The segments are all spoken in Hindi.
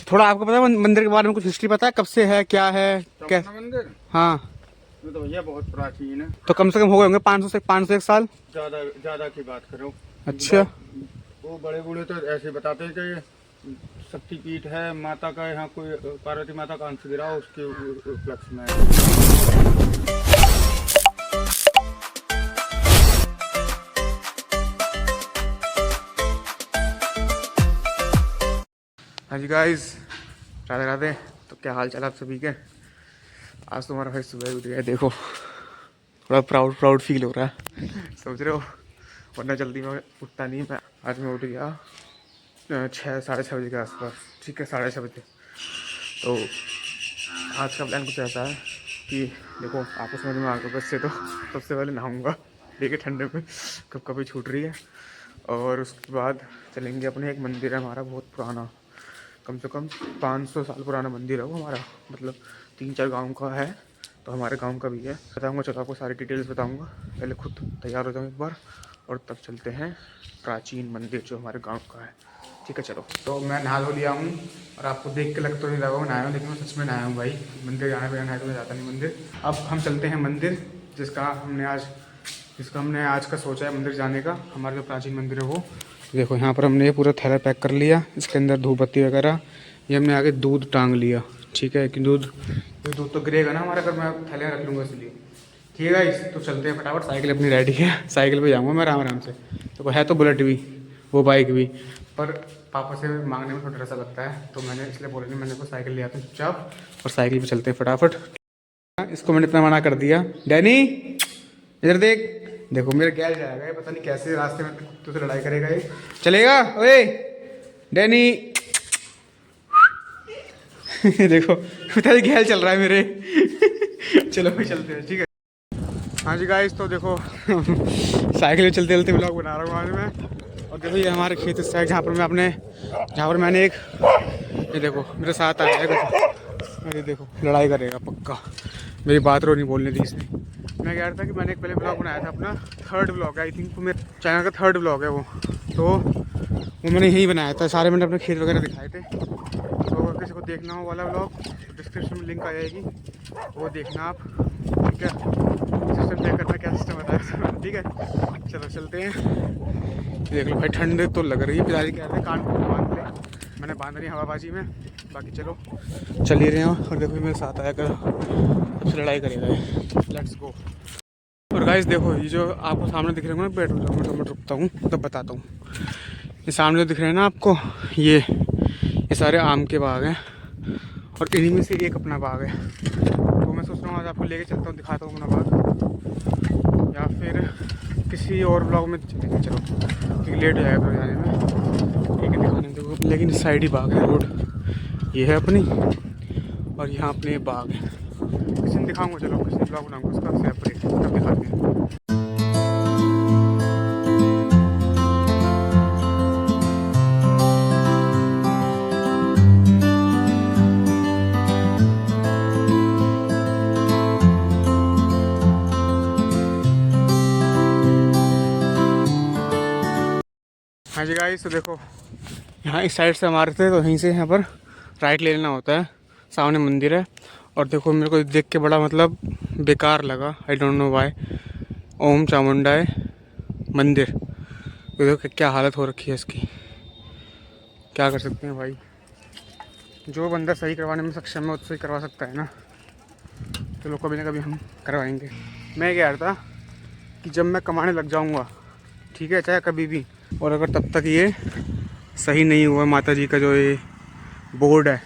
थोड़ा आपको पता है मंदिर के बारे में कुछ हिस्ट्री पता है, कब से है, क्या है, क्या मंदिर? हाँ तो भैया बहुत प्राचीन है। तो कम से कम हो गए होंगे 500 साल। ज्यादा की बात करो। अच्छा वो बड़े बूढ़े तो ऐसे बताते हैं कि ये शक्तिपीठ है, माता का यहाँ कोई पार्वती माता का अंश गिरा उसके उपलक्ष्य में है। हाँ जी गाइस, राधे राधे। तो क्या हाल चाल आप सभी के। आज तुम्हारा भाई सुबह उठ गया, देखो थोड़ा प्राउड फील हो रहा है, समझ रहे हो। वरना जल्दी में उठता नहीं मैं। आज मैं उठ गया 6 साढ़े 6 बजे के आसपास, ठीक है 6:30 बजे। तो आज का प्लान कुछ ऐसा है कि देखो आपको समझ में आ गया, बस से तो सबसे पहले नहाऊंगा, देखिए ठंडे में कब कभी छूट रही है। और उसके बाद चलेंगे अपने, एक मंदिर है हमारा बहुत पुराना, कम से कम 500 साल पुराना मंदिर है वो हमारा, मतलब 3-4 गांव का है, तो हमारे गांव का भी है। बताऊंगा, चलो आपको सारी डिटेल्स बताऊंगा। पहले खुद तैयार हो जाऊँ एक बार और तब चलते हैं प्राचीन मंदिर जो हमारे गांव का है, ठीक है। चलो, तो मैं नहा धो लिया हूँ और आपको देख के लग तो नहीं रहा नहाया हूँ, लेकिन मैं सच में नहाया हूँ भाई। मंदिर जाना बिना नहाया तो मैं जाता नहीं मंदिर। अब हम चलते हैं मंदिर जिसका हमने आज का सोचा है मंदिर जाने का, हमारा जो प्राचीन मंदिर है वो। देखो यहाँ पर हमने ये पूरा थैला पैक कर लिया, इसके अंदर धूप बत्ती वगैरह, ये हमने आगे दूध टांग लिया, ठीक है। कि दूध तो गिरेगा ना हमारा, अगर मैं थैले रख लूँगा, इसलिए ठीक है। इस तो चलते हैं फटाफट, साइकिल अपनी रेडी है, साइकिल पे जाऊँगा मैं आराम से। तो है तो बुलेट भी, वो बाइक भी, पर पापा से मांगने में थोड़ा सा लगता है, तो मैंने इसलिए बोला नहीं, मैंने को साइकिल ले आता हूँ चुपचाप, और साइकिल पे चलते हैं फटाफट। इसको मैंने इतना मना कर दिया, डैनी इधर देख, देखो मेरा गैल जाएगा ये, पता नहीं कैसे रास्ते में कुत्तों से लड़ाई करेगा ये। चलेगा ओए डैनी देखो पता नहीं गैल चल रहा है मेरे चलो भाई चलते हैं, ठीक है। हाँ जी गाइस, तो देखो साइकिल में चलते चलते व्लॉग बना रहा हूँ आज मैं। और देखो ये हमारे खेत हिस्सा है, जहाँ पर मैंने एक, ये देखो मेरे साथ आया है, अरे देखो लड़ाई करेगा पक्का, मेरी बात रो नहीं बोलने दी इसने। मैं कह रहा था कि मैंने एक पहले ब्लॉग बनाया था अपना, 3rd ब्लॉग है आई थिंक, तो मेरे चैनल का 3rd ब्लॉग है वो, तो वो मैंने यहीं बनाया था, सारे मैंने अपने खेत वगैरह दिखाए थे। तो अगर किसी को देखना हो वाला ब्लॉग, तो डिस्क्रिप्शन में लिंक आ जाएगी, वो देखना आप, ठीक है। सिस्टम चेक करना क्या सिस्टम बताया, ठीक है। चलो चलते हैं। देख लो भाई ठंड तो लग रही है, पिताजी कह रहे हैं कान को बांध ले, मैंने बांध रही हवाबाजी में। बाकी चलो चल ही रहे हैं, और देखो मेरे साथ आया कर, सबसे लड़ाई करेगा, लेट्स गो। और गाइस देखो, ये जो आपको सामने दिख रहे होंगे ना पेट्रोल, मैं रुकता हूँ तब बताता हूँ। ये सामने जो दिख रहे हैं ना आपको, ये सारे आम के बाग हैं, और इन्हीं में से एक अपना बाग है। तो मैं सोच रहा हूँ आज आपको लेके चलता हूँ, दिखाता हूँ अपना बाग, या फिर किसी और ब्लॉग में चलेंगे, चलो क्योंकि लेट हो जाएगा जाने में, ठीक है। दिखाने देखो, लेकिन इस साइड ही बाग है, रोड ये है अपनी, और यहाँ अपने बाग है। किसी दिन दिखाऊंगा, चलो किसी ब्लॉग बनाऊंगा उसका सेपरेट, तब दिखाते हैं। हाँ जी गाइस, तो देखो यहाँ इस साइड से हमारे थे, तो यहीं से यहाँ पर राइट ले लेना होता है, सामने मंदिर है। और देखो मेरे को देख के बड़ा मतलब बेकार लगा, आई डोंट नो वाई, ओम चामुंडाय मंदिर। तो देखो क्या हालत हो रखी है इसकी, क्या कर सकते हैं भाई, जो बंदा सही करवाने में सक्षम है वो तो सही करवा सकता है ना। चलो कभी ना कभी हम करवाएंगे। मैं कह रहा था कि जब मैं कमाने लग जाऊँगा, ठीक है, चाहे कभी भी, और अगर तब तक ये सही नहीं हुआ माता जी का जो ये बोर्ड है,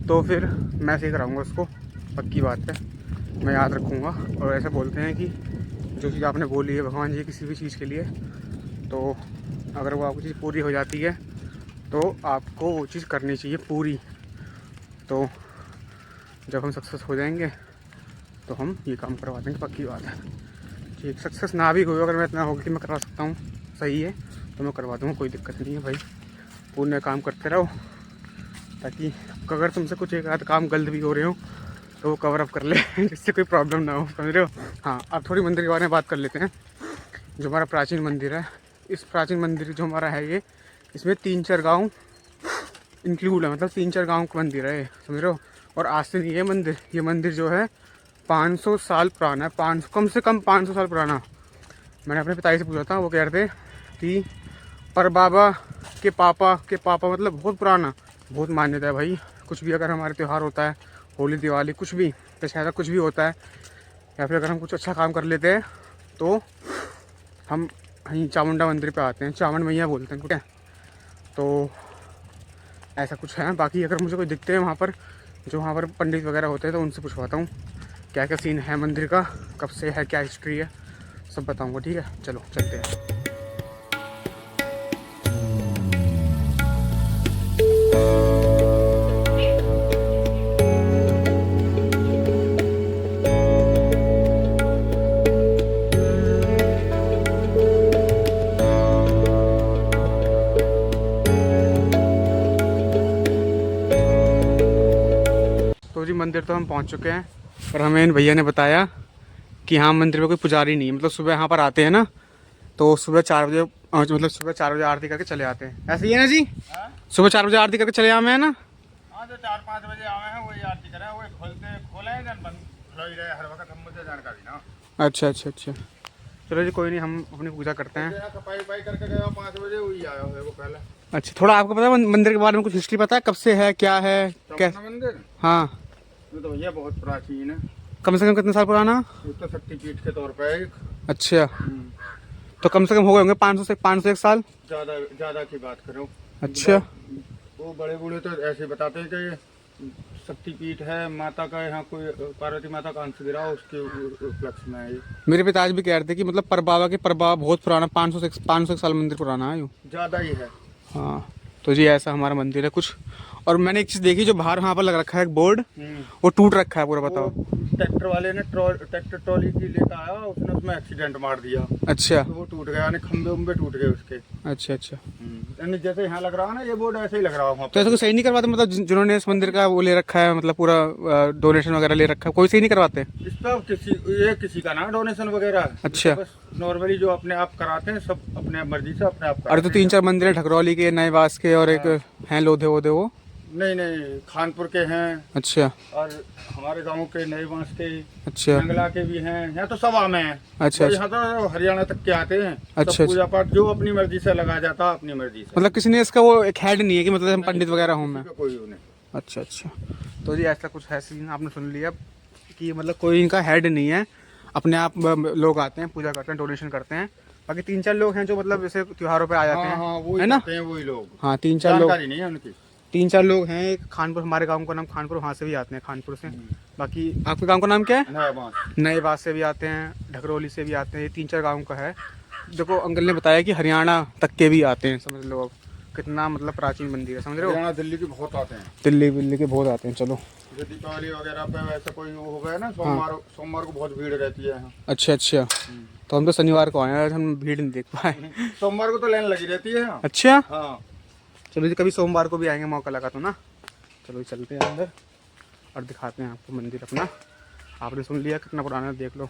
तो फिर मैं सही कराऊंगा उसको, पक्की बात है, मैं याद रखूँगा। और ऐसे बोलते हैं कि जो चीज़ आपने बोली है भगवान जी किसी भी चीज़ के लिए, तो अगर वो आपको चीज़ पूरी हो जाती है तो आपको वो चीज़ करनी चाहिए पूरी। तो जब हम सक्सेस हो जाएंगे तो हम ये काम करवा देंगे, पक्की बात है, ठीक। सक्सेस ना भी हो, अगर मैं इतना होगा कि मैं करवा सकता हूँ, सही है, तो मैं करवा दूँगा, कोई दिक्कत नहीं है भाई। पूर्ण काम करते रहो, ताकि अगर तुमसे कुछ एक आध काम गलत भी हो रहे हो तो वो कवर अप कर ले जिससे कोई प्रॉब्लम ना हो, समझ रहे हो। हाँ, अब थोड़ी मंदिर के बारे में बात कर लेते हैं। जो हमारा प्राचीन मंदिर है, इस प्राचीन मंदिर जो हमारा है ये, इसमें 3-4 गाँव इंक्लूड है, मतलब 3-4 गांव का मंदिर है, समझ रहे हो। और आज से नहीं है मंदिर, ये मंदिर जो है 500 साल पुराना है, 500 कम से कम 500 साल पुराना। मैंने अपने पिताजी से पूछा था, वो कह रहे थे कि पर बाबा के पापा मतलब बहुत पुराना, बहुत मान्यता है भाई। कुछ भी अगर हमारे त्यौहार होता है, होली दिवाली कुछ भी, दशहरा कुछ भी होता है, या फिर अगर हम कुछ अच्छा काम कर लेते हैं तो हम वहीं चामुंडा मंदिर पे आते हैं, चामुंड मैया बोलते हैं, ठीक है। तो ऐसा कुछ है। बाकी अगर मुझे कोई दिखते हैं वहाँ पर, जो वहाँ पर पंडित वगैरह होते हैं, तो उनसे पूछवाता हूँ क्या क्या सीन है मंदिर का, कब से है, क्या हिस्ट्री है, सब बताऊँगा, ठीक है। चलो चलते हैं। तो जी मंदिर तो हम पहुंच चुके हैं, पर हमें इन भैया ने बताया कि हाँ मंदिर में कोई पुजारी नहीं है, मतलब सुबह यहाँ पर आते हैं ना, तो सुबह 4 बजे मतलब सुबह 4 बजे आरती करके चले आते हैं। ऐसे ही है ना जी? सुबह 4 बजे आरती करके चले आए हैं ना? हाँ, जो 4-5 बजे आवे हैं वही आरती करें, वही खोले जन बंद खुला ही रहे हर वक्त, हम मुझे जानकारी ना। अच्छा अच्छा अच्छा, चलो जी कोई नहीं, हम अपनी पूजा करते हैं। सफाई वफाई करके गया 5 बजे, वही आया है वो पहले। अच्छा, थोड़ा आपको पता है मंदिर के बारे में कुछ हिस्ट्री पता है, कब से है, क्या है, कैसे? मंदिर, हाँ, ये तो भैया बहुत प्राचीन है, कम से कम कितने साल पुराना? ये तो शक्तिपीठ के तौर पे एक। अच्छा, तो कम से कम हो गए होंगे 501 साल। ज्यादा की बात करो। अच्छा, वो बड़े बूढ़े तो ऐसे बताते हैं कि शक्तिपीठ है, माता का यहाँ कोई पार्वती माता का अंश गिरा उसके उपलक्ष्य में है ये। मेरे पिताजी भी कह रहे थे कि मतलब परबाबा के परबाबा बहुत पुराना, 500 साल मंदिर पुराना है यूँ। ज्यादा ही है। हाँ, तो जी ऐसा हमारा मंदिर है कुछ। और मैंने एक चीज़ देखी, जो बाहर वहाँ पर लग रखा है एक बोर्ड, वो टूट रखा है पूरा, बताओ। ट्रैक्टर वाले ने ट्रैक्टर ट्रॉली की लेकर आया, उसने उसमें एक्सीडेंट मार दिया। अच्छा, तो वो टूट गया, यानी खंबे उम्बे टूट गए उसके। अच्छा अच्छा, यानी जैसे यहाँ लग रहा है ना ये बोर्ड, ऐसे ही लग रहा है वहाँ तो ऐसा कोई सही नहीं करवाते, मतलब जिन्होंने इस मंदिर का वो ले रखा है, मतलब पूरा डोनेशन वगैरह ले रखा है, कोई सही नहीं करवाते? इस पर किसी का ना डोनेशन वगैरह। अच्छा, बस नॉर्मली जो अपने आप कराते हैं, सब अपने मर्जी से अपने आप। अरे तो 3-4 मंदिर है, ठकरौली के, नएवास के, और एक हैं लोधे वोधे वो। नहीं, खानपुर के हैं। अच्छा, और हमारे गांव के नए बांस के, अच्छा, मंगला के भी हैं। यहाँ तो सब आमे हैं। अच्छा, यहाँ तो हरियाणा तक के आते हैं। अच्छा, सब पूजा पाठ जो अपनी मर्जी से लगा जाता है, अपनी मर्जी से। मतलब किसी ने इसका वो एक हेड नहीं है कि मतलब हम पंडित वगैरह हूँ मैं? कोई नहीं। अच्छा अच्छा, तो जी ऐसा कुछ है सीन, आपने सुन लिया कि मतलब कोई इनका हेड नहीं है, अपने आप लोग आते हैं, पूजा करते हैं, डोनेशन करते हैं। बाकी 3-4 लोग हैं जो मतलब जैसे त्योहारों पे आ जाते हैं, है ना? वही लोग। हाँ, 3-4 लोग जानकारी नहीं है उनकी। 3-4 लोग हैं। एक खानपुर, हमारे गांव का नाम खानपुर, वहाँ से भी आते हैं, खानपुर से। बाकी आपके गांव का नाम क्या है? नए बात से भी आते हैं, ढकरौली से भी आते हैं। ये 3-4 गांव का है। देखो अंकल ने बताया कि हरियाणा तक के भी आते हैं, समझ लो अब कितना मतलब प्राचीन मंदिर है, समझ रहे हो? दिल्ली के बहुत आते हैं। दिल्ली के बहुत आते हैं। चलो, जो दीपावली वगैरह पे वैसे कोई हो गया ना, सोमवार को बहुत भीड़ रहती है यहाँ। अच्छा अच्छा, तो हम तो शनिवार को आए हैं, हम भीड़ नहीं देख पाए। सोमवार को तो लाइन लगी रहती है। अच्छा, हाँ, चलो जी कभी सोमवार को भी आएंगे, मौका लगा तो ना। चलो चलते हैं अंदर और दिखाते हैं आपको मंदिर अपना। आपने सुन लिया कितना पुराना है, देख लो।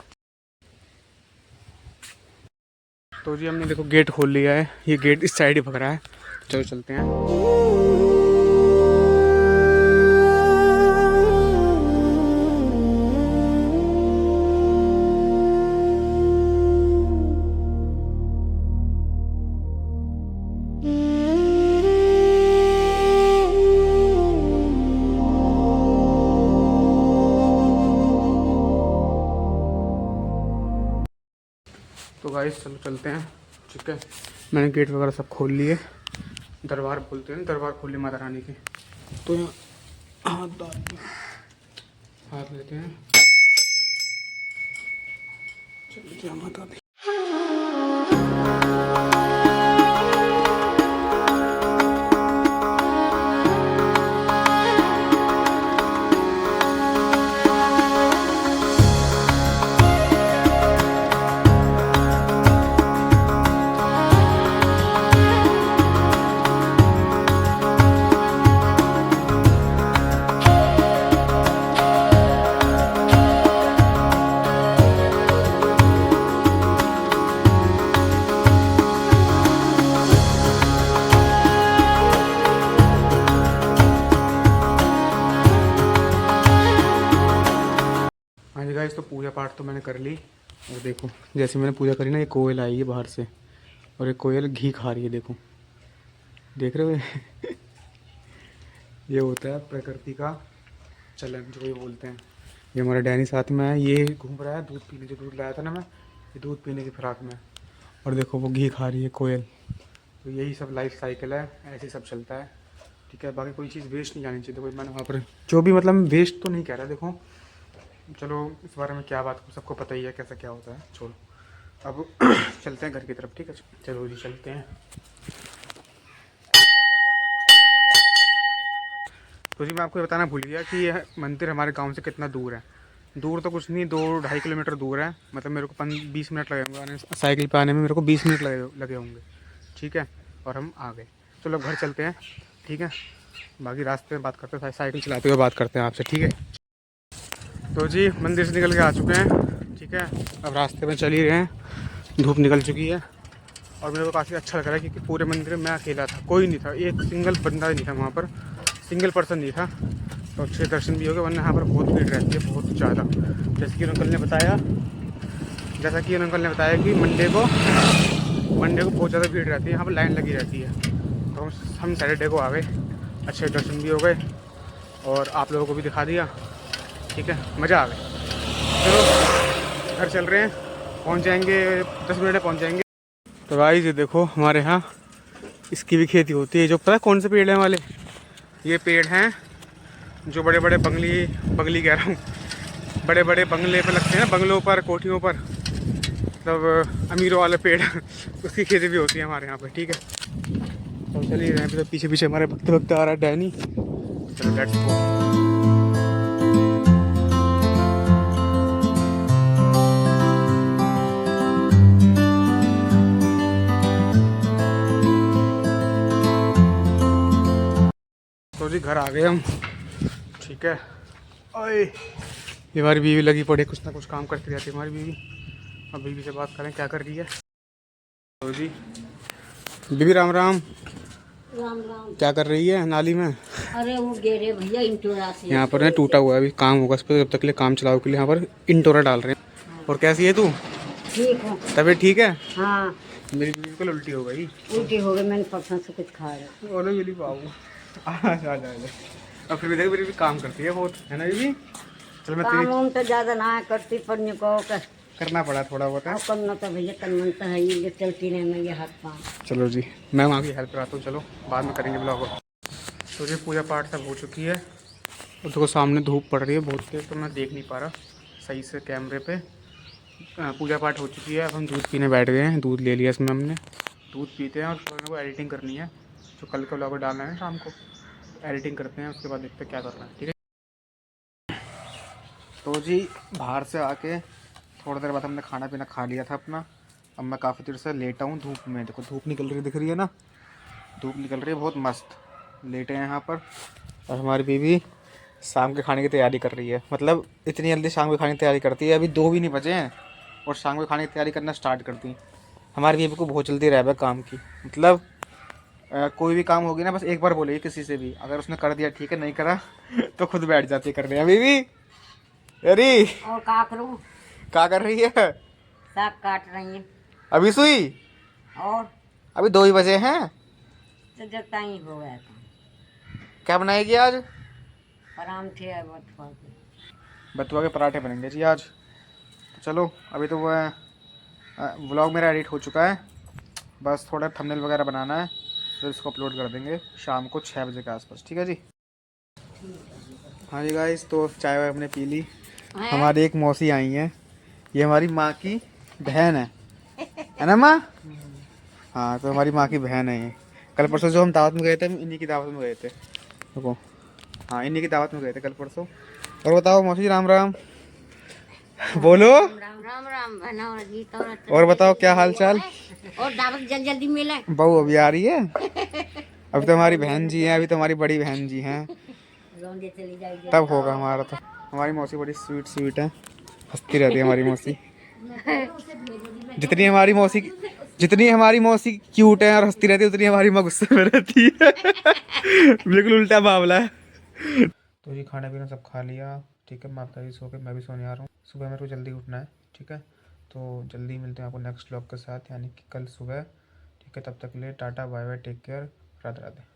तो जी हमने देखो गेट खोल लिया है, ये गेट इस साइड ही भग रहा है। चलो चलते हैं। तो गाइस चलो चलते हैं, ठीक है। मैंने गेट वगैरह सब खोल लिए, दरबार बोलते हैं, दरबार खोल ली माता रानी की। तो यहाँ हाथ लेते हैं, चलो जय माता दी। गाइस तो पूजा पाठ तो मैंने कर ली। और देखो जैसे मैंने पूजा करी ना, ये कोयल आई है बाहर से और ये कोयल घी खा रही है। देखो देख रहे हो ये होता है प्रकृति का चलन जो ये बोलते हैं। ये हमारा डैनी साथ में है, ये घूम रहा है दूध पीने, जो दूध लाया था ना मैं, ये दूध पीने की फिराक में। और देखो वो घी खा रही है कोयल। तो यही सब लाइफ साइकिल है, ऐसे सब चलता है। ठीक है, बाकी कोई चीज़ वेस्ट नहीं जानी चाहिए। देखो मैंने वहाँ पर जो भी मतलब वेस्ट तो नहीं कह रहा, देखो चलो इस बारे में क्या बात, सबको पता ही है कैसा क्या होता है, छोड़ो। अब चलते हैं घर की तरफ। ठीक है चलो जी चलते हैं। तो जी मैं आपको बताना भूल गया कि यह मंदिर हमारे गांव से कितना दूर है। दूर तो कुछ नहीं, 2-2.5 किलोमीटर दूर है। मतलब मेरे को 20 मिनट लगे होंगे साइकिल पे आने में, मेरे को 20 मिनट लगे होंगे। ठीक है, और हम आ गए। चलो घर चलते हैं। ठीक है, बाकी रास्ते में बात करते हैं, साइकिल चलाते हुए बात करते हैं आपसे। ठीक है, तो जी मंदिर से निकल के आ चुके हैं। ठीक है, अब रास्ते में चल ही रहे हैं, धूप निकल चुकी है। और मेरे को काफ़ी अच्छा लग रहा है क्योंकि पूरे मंदिर में मैं अकेला था, कोई नहीं था, एक सिंगल बंदा नहीं था वहाँ पर, सिंगल पर्सन नहीं था। तो अच्छे दर्शन भी हो गए, वरना यहाँ पर बहुत भीड़ रहती है, बहुत ज़्यादा। जैसे कि अंकल ने बताया कि मंडे को बहुत ज़्यादा भीड़ रहती है, यहाँ पर लाइन लगी रहती है। तो हम सैटरडे को आ गए, अच्छे दर्शन भी हो गए और आप लोगों को भी दिखा दिया। ठीक है, मज़ा आ गया। चलो घर चल रहे हैं, पहुँच जाएंगे 10 मिनट में पहुँच जाएंगे। तो गाइस ये देखो हमारे यहाँ इसकी भी खेती होती है। जो पता है कौन से पेड़ हैं वाले, ये पेड़ हैं जो बड़े बड़े बंगली कह रहा हूँ, बड़े बड़े बंगले पे लगते हैं, बंगलों पर, कोठियों पर, मतलब अमीरों वाले पेड़ उसकी खेती भी होती है हमारे यहाँ पे। ठीक है, तो चलिए यहाँ पे तो पीछे पीछे हमारे भक्त आ रहा है डैनी। चलो लेट्स गो। तो जी घर आ गए हम। ठीक है, ओए ये हमारी बीवी लगी पड़ी, कुछ ना कुछ काम करती रहती है हमारी बीवी। अब बीवी से बात करें क्या कर रही है। तो जी बीवी राम राम। राम राम। क्या कर रही है नाली में? अरे वो गेरे भैया इंटोरा से यहाँ पर ना टूटा हुआ है, अभी काम होगा इस पर, जब तक के लिए काम चलाओ के लिए यहाँ पर इंटोरा डाल रहे हैं। और कैसी है तू? ठीक है। तबीयत ठीक है? हाँ मेरी बीवी को उल्टी हो गई। उल्टी हो गई, मैंने परसों से कुछ खाया। ओले ये बाबू अब फिर भी देख मेरी भी काम करती है बहुत, है ना बीवी? चल मैं काम वाम तो ज्यादा ना करती, पर को करना पड़ा थोड़ा बहुत है। करना तो भैया तन मन तो है, ये चलती रहे मैं ये हाथ पाँव। चलो जी मैं वहाँ की हेल्प कराता हूँ, चलो बाद में करेंगे ब्लॉग। तो जी पूजा पाठ सब हो चुकी है और देखो सामने धूप पड़ रही है बहुत तेज, तो मैं देख नहीं पा रहा सही से कैमरे पे। पूजा पाठ हो चुकी है, अब हम दूध पीने बैठ गए हैं। दूध ले लिया इसमें हमने, दूध पीते हैं और फिर को एडिटिंग करनी है, जो कल का ब्लॉग डालना है शाम को, एडिटिंग करते हैं, उसके बाद देखते हैं क्या करना है। ठीक है, तो जी बाहर से आके थोड़ी देर बाद हमने खाना पीना खा लिया था अपना। अब मैं काफ़ी देर से लेटा हूँ धूप में, देखो धूप निकल रही दिख रही है ना, धूप निकल रही है बहुत मस्त, लेटे हैं यहाँ पर। और हमारी बीवी शाम के खाने की तैयारी कर रही है, मतलब इतनी जल्दी शाम के खाने की तैयारी करती है, अभी 2 भी नहीं बजे हैं और शाम के खाने की तैयारी करना स्टार्ट करती हैं। हमारी बीवी को बहुत जल्दी रह है काम की, मतलब कोई भी काम होगी ना बस एक बार बोलेगी किसी से भी, अगर उसने कर दिया ठीक है, नहीं करा तो खुद बैठ जाती है करने। बीवी अरे और का करूँ? क्या कर रही है? साग काट रही है। अभी सुई? और अभी 2 ही बजे हैं तो जगता ही हो गया था। क्या बनाएगी आज? परांठे है बथुआ के। बथुआ के पराठे बनेंगे जी आज। तो चलो अभी तो वह व्लॉग मेरा एडिट हो चुका है, बस थोड़ा थंबनेल वगैरह बनाना है, तो इसको अपलोड कर देंगे शाम को 6 बजे के आसपास। ठीक है जी। हाँ जी गाइस, तो चाय वाय हमने पी ली। हमारी एक मौसी आई हैं, ये हमारी माँ की बहन है ना माँ? हाँ, तो हमारी माँ की बहन है ये। कल परसों जो हम दावत में गए थे, हम इन्हीं की दावत में गए थे। देखो हाँ, इन्हीं की दावत में गए थे कल परसों। और बताओ मौसी जी राम राम। बोलो राम राम बनाओ जी। तो और बताओ क्या हाल चाल? और दावत जल्दी जल्दी मिले। बहू अभी आ रही है? अभी तो हमारी बहन जी हैं, अभी तो हमारी बड़ी बहन जी हैं, चली जाएगी तब होगा हमारा। तो हमारी मौसी बड़ी स्वीट है, हंसती रहती है हमारी मौसी। जितनी हमारी मौसी क्यूट है और हंसती रहती है, उतनी हमारी माँ गुस्से में रहती है। बिल्कुल उल्टा मामला है। तो जी खाना पीना सब खा लिया। ठीक है, माता जी सो के, मैं भी सोने आ रहा हूँ। सुबह मेरे को जल्दी उठना है, ठीक है। तो जल्दी मिलते हैं आपको नेक्स्ट व्लॉग के साथ, यानी कि कल सुबह, ठीक है। तब तक के लिए tata bye bye, take care, Radhe Radhe.